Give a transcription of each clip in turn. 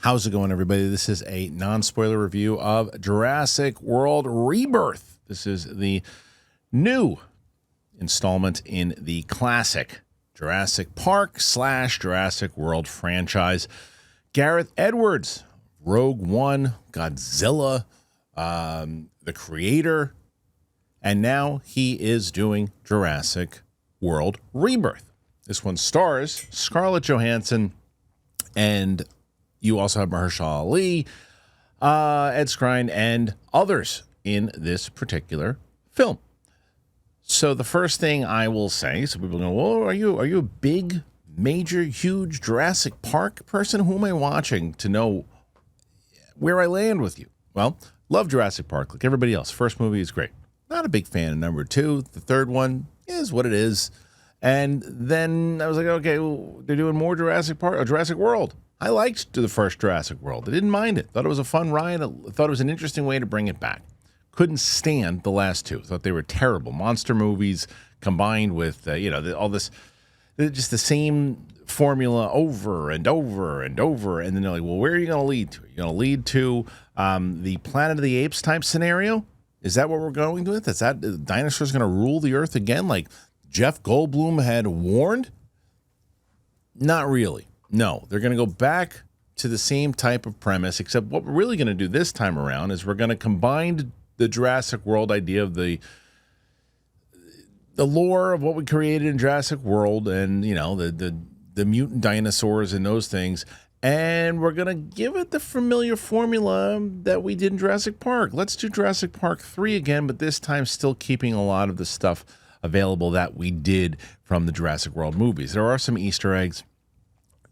How's it going, everybody? This is a non-spoiler review of Jurassic World Rebirth. This is the new installment in the classic Jurassic Park / Jurassic World franchise. Gareth Edwards, Rogue One, Godzilla, the creator, and now he is doing Jurassic World Rebirth. This one stars Scarlett Johansson, and you also have Mahershala Ali, Ed Skrein, and others in this particular film. So the first thing I will say, so people go, well, are you a big, major, huge Jurassic Park person? Who am I watching to know where I land with you? Well, love Jurassic Park like everybody else. First movie is great. Not a big fan of number 2. The third one is what it is. And then I was like, okay, well, they're doing more Jurassic Park or Jurassic World. I liked the first Jurassic World. I didn't mind it. Thought it was a fun ride. I thought it was an interesting way to bring it back. Couldn't stand the last two. Thought they were terrible monster movies combined with all this, just the same formula over and over and over. And then they're like, well, where are you going to lead to? You're going to lead to the Planet of the Apes type scenario? Is that what we're going with? Is that dinosaurs going to rule the earth again, like Jeff Goldblum had warned? Not really. No, they're going to go back to the same type of premise, except what we're really going to do this time around is we're going to combine the Jurassic World idea of the lore of what we created in Jurassic World and, the mutant dinosaurs and those things, and we're going to give it the familiar formula that we did in Jurassic Park. Let's do Jurassic Park 3 again, but this time still keeping a lot of the stuff available that we did from the Jurassic World movies. There are some Easter eggs.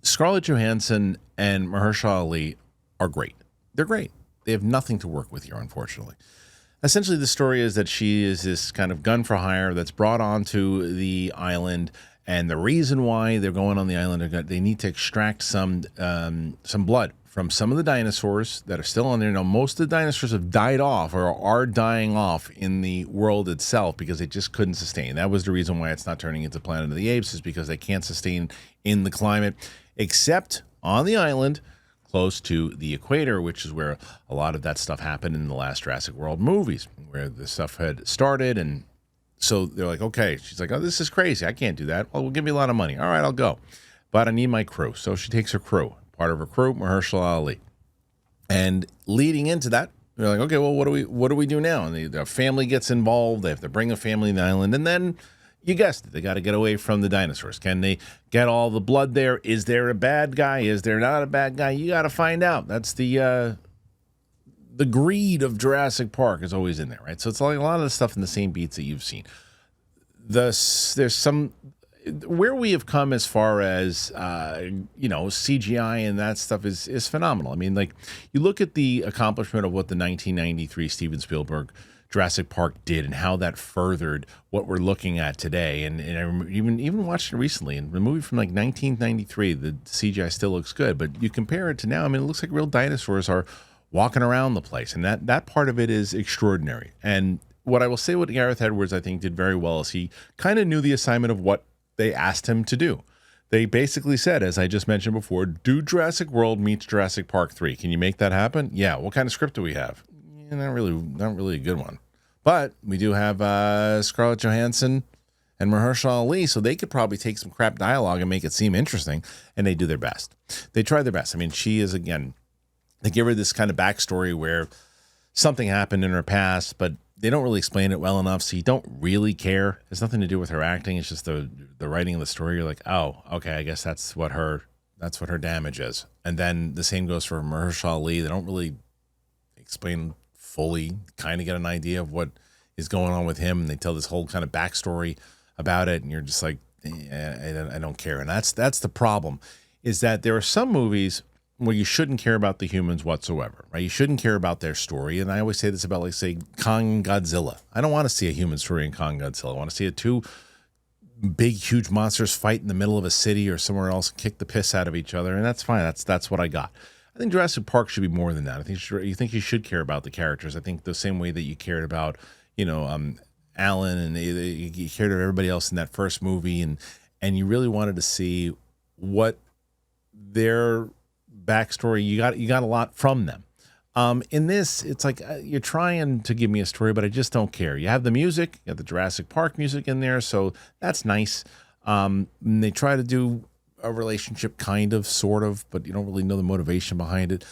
Scarlett Johansson and Mahershala Ali are great. They're great. They have nothing to work with here, unfortunately. Essentially, the story is that she is this kind of gun for hire that's brought onto the island, and the reason why they're going on the island is that they need to extract some blood from some of the dinosaurs that are still on there. Now, most of the dinosaurs have died off or are dying off in the world itself because they just couldn't sustain. That was the reason why it's not turning into Planet of the Apes, is because they can't sustain in the climate, except on the island close to the equator, which is where a lot of that stuff happened in the last Jurassic World movies, where the stuff had started. And so they're like, okay, she's like, oh, this is crazy. I can't do that. Well, we'll give you a lot of money. All right, I'll go. But I need my crew. So she takes her crew. Part of her crew, Mahershala Ali. And leading into that, they're like, okay, well, what do we do now? And the family gets involved. They have to bring a family to the island. And then, you guessed it, they got to get away from the dinosaurs. Can they get all the blood there? Is there a bad guy? Is there not a bad guy? You got to find out. That's the greed of Jurassic Park is always in there, right? So it's like a lot of the stuff in the same beats that you've seen. There's some where we have come as far as CGI and that stuff is phenomenal. I mean, like, you look at the accomplishment of what the 1993 Steven Spielberg Jurassic Park did and how that furthered what we're looking at today. And I even watched it recently, and the movie from like 1993, the CGI still looks good, but you compare it to now, I mean, it looks like real dinosaurs are walking around the place, and that part of it is extraordinary. And what I will say, what Gareth Edwards, I think, did very well is he kind of knew the assignment of what they asked him to do. They basically said, as I just mentioned before, do Jurassic World meets Jurassic Park 3. Can you make that happen? Yeah. What kind of script do we have? Yeah, not really a good one. But we do have Scarlett Johansson and Mahershala Ali, so they could probably take some crap dialogue and make it seem interesting, and they do their best. They try their best. I mean, she is, again, they give her this kind of backstory where something happened in her past, but they don't really explain it well enough, so you don't really care. It's nothing to do with her acting. It's just the writing of the story. You're like, oh, okay, I guess that's what her damage is. And then the same goes for Mahershala Ali. They don't really explain fully, kind of get an idea of what is going on with him, and they tell this whole kind of backstory about it, and you're just like, I don't care. And that's the problem, is that there are some movies where you shouldn't care about the humans whatsoever, right? You shouldn't care about their story. And I always say this about, like, say, Kong and Godzilla. I don't want to see a human story in Kong and Godzilla. I want to see two big, huge monsters fight in the middle of a city or somewhere else, kick the piss out of each other, and that's fine. That's what I got. I think Jurassic Park should be more than that. I think you should care about the characters. I think the same way that you cared about, Alan, and you cared about everybody else in that first movie, and you really wanted to see what their backstory. You got a lot from them. In this, it's like you're trying to give me a story, but I just don't care. You have the music, you have the Jurassic Park music in there, so that's nice. And they try to do a relationship, kind of, sort of, but you don't really know the motivation behind it.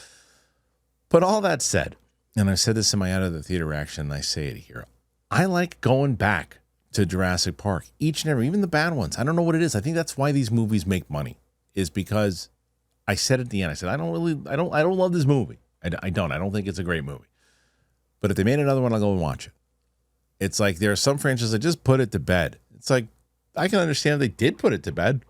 But all that said, and I said this in my Out of the Theater reaction, and I say it here, I like going back to Jurassic Park, each and every, even the bad ones. I don't know what it is. I think that's why these movies make money, is because I said at the end, I said, I don't love this movie. I don't think it's a great movie. But if they made another one, I'll go and watch it. It's like there are some franchises that just put it to bed. It's like, I can understand if they did put it to bed,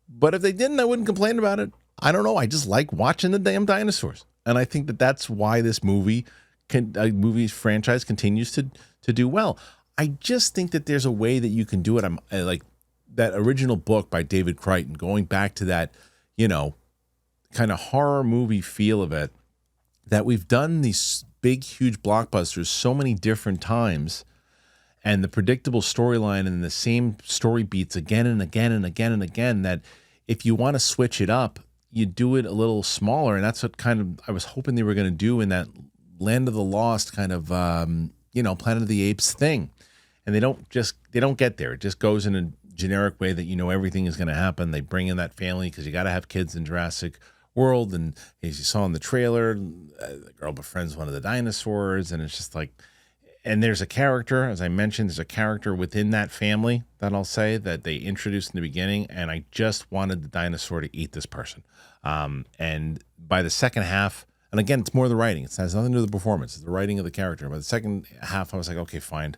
but if they didn't, I wouldn't complain about it. I don't know. I just like watching the damn dinosaurs. And I think that that's why this movie franchise continues to do well. I just think that there's a way that you can do it. I like that original book by David Crichton, going back to that, kind of horror movie feel of it, that we've done these big, huge blockbusters so many different times, and the predictable storyline and the same story beats again and again and again and again, that if you want to switch it up, you do it a little smaller. And that's what kind of I was hoping they were going to do in that Land of the Lost kind of, Planet of the Apes thing. And they don't get there. It just goes in a generic way that everything is going to happen. They bring in that family because you got to have kids in Jurassic World. And as you saw in the trailer, the girl befriends one of the dinosaurs. And it's just like, and there's a character, as I mentioned, there's a character within that family that I'll say that they introduced in the beginning. And I just wanted the dinosaur to eat this person. And by the second half, and again, it's more the writing. It has nothing to do with the performance. It's the writing of the character. By the second half, I was like, okay, fine.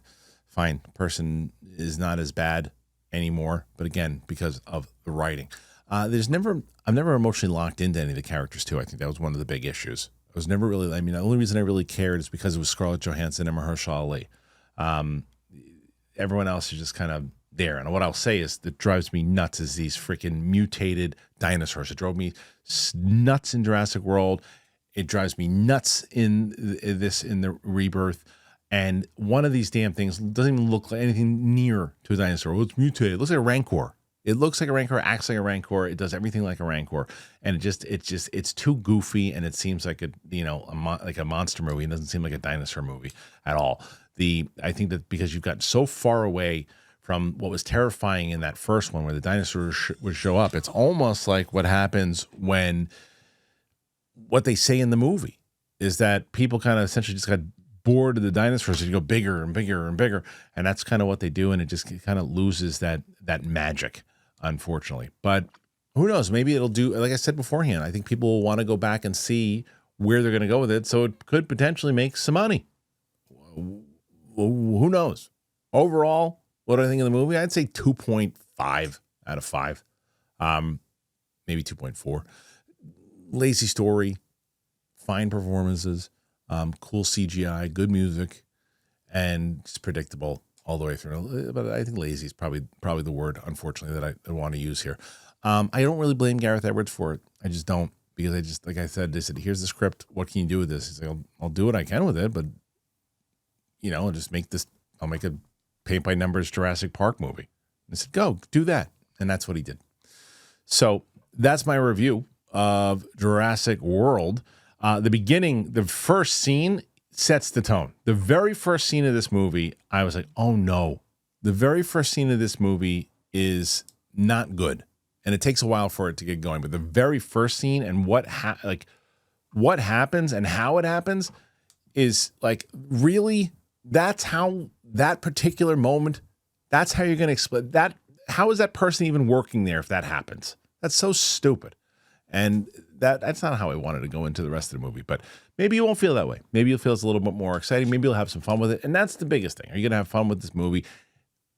The person is not as bad anymore. But again, because of the writing. I'm never emotionally locked into any of the characters too. I think that was one of the big issues. I was never really, the only reason I really cared is because it was Scarlett Johansson and Mahershala Ali. Everyone else is just kind of there. And what I'll say is that drives me nuts is these freaking mutated dinosaurs. It drove me nuts in Jurassic World. It drives me nuts in the Rebirth. And one of these damn things doesn't even look like anything near to a dinosaur. Well, it's mutated. It looks like a rancor. It looks like a rancor, acts like a rancor. It does everything like a rancor, and it's too goofy, and it seems like like a monster movie. It doesn't seem like a dinosaur movie at all. I think that because you've got so far away from what was terrifying in that first one, where the dinosaurs would show up, it's almost like what happens when what they say in the movie is that people kind of essentially just got bored of the dinosaurs and you go bigger and bigger and bigger, and that's kind of what they do, and it just kind of loses that magic, unfortunately. But who knows? Maybe it'll do, like I said beforehand, I think people will want to go back and see where they're going to go with it, so it could potentially make some money. Who knows? Overall, what do I think of the movie? I'd say 2.5 out of 5, maybe 2.4. Lazy story, fine performances, cool CGI, good music, and it's predictable all the way through. But I think lazy is probably the word, unfortunately, that I want to use here. I don't really blame Gareth Edwards for it. I just don't, because like I said, they said, here's the script. What can you do with this? He's like, I'll do what I can with it, but I'll just I'll make a paint by numbers Jurassic Park movie. And I said, go do that. And that's what he did. So that's my review of Jurassic World. The first scene sets the tone. The very first scene of this movie, I was like, oh no. The very first scene of this movie is not good. And it takes a while for it to get going. But the very first scene and what happens and how it happens is like, really, that's how that particular moment, that's how you're going to explain that. How is that person even working there if that happens? That's so stupid. And that's not how I wanted to go into the rest of the movie. But maybe you won't feel that way. Maybe you'll feel it's a little bit more exciting. Maybe you'll have some fun with it. And that's the biggest thing. Are you going to have fun with this movie?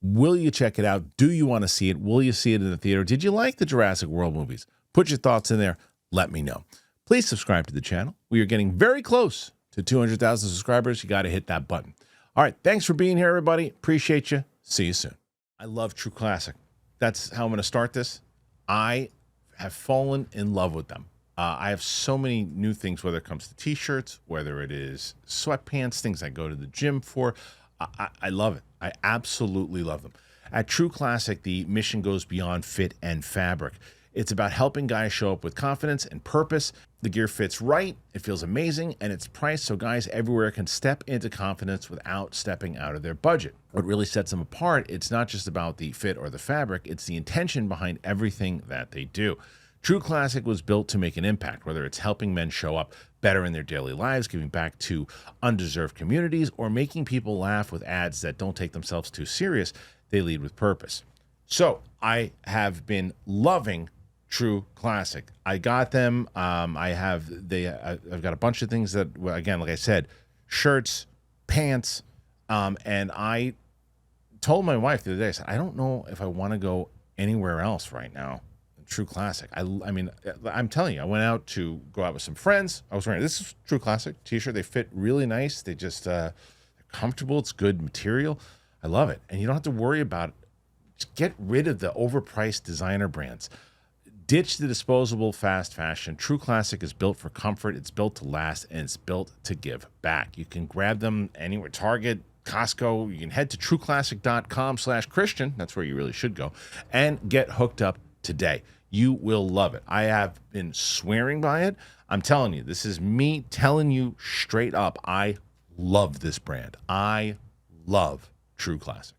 Will you check it out? Do you want to see it? Will you see it in the theater? Did you like the Jurassic World movies? Put your thoughts in there. Let me know. Please subscribe to the channel. We are getting very close to 200,000 subscribers. You got to hit that button. All right. Thanks for being here, everybody. Appreciate you. See you soon. I love True Classic. That's how I'm going to start this. I have fallen in love with them. I have so many new things, whether it comes to t-shirts, whether it is sweatpants, things I go to the gym for. I love it. I absolutely love them. At True Classic, the mission goes beyond fit and fabric. It's about helping guys show up with confidence and purpose. The gear fits right, it feels amazing, and it's priced so guys everywhere can step into confidence without stepping out of their budget. What really sets them apart, it's not just about the fit or the fabric, it's the intention behind everything that they do. True Classic was built to make an impact, whether it's helping men show up better in their daily lives, giving back to undeserved communities, or making people laugh with ads that don't take themselves too serious. They lead with purpose. So I have been loving True Classic. I got them. I've got a bunch of things that, well, again, like I said, shirts, pants, and I told my wife the other day, I said, I don't know if I want to go anywhere else right now. True Classic. I mean, I'm telling you, I went out to go out with some friends. I was wearing this is True Classic t-shirt. They fit really nice. They just they're comfortable. It's good material. I love it. And you don't have to worry about it. Just get rid of the overpriced designer brands. Ditch the disposable fast fashion. True Classic is built for comfort. It's built to last, and it's built to give back. You can grab them anywhere, Target, Costco. You can head to trueclassic.com/Christian. That's where you really should go, and get hooked up today. You will love it. I have been swearing by it. I'm telling you, this is me telling you straight up. I love this brand. I love True Classic.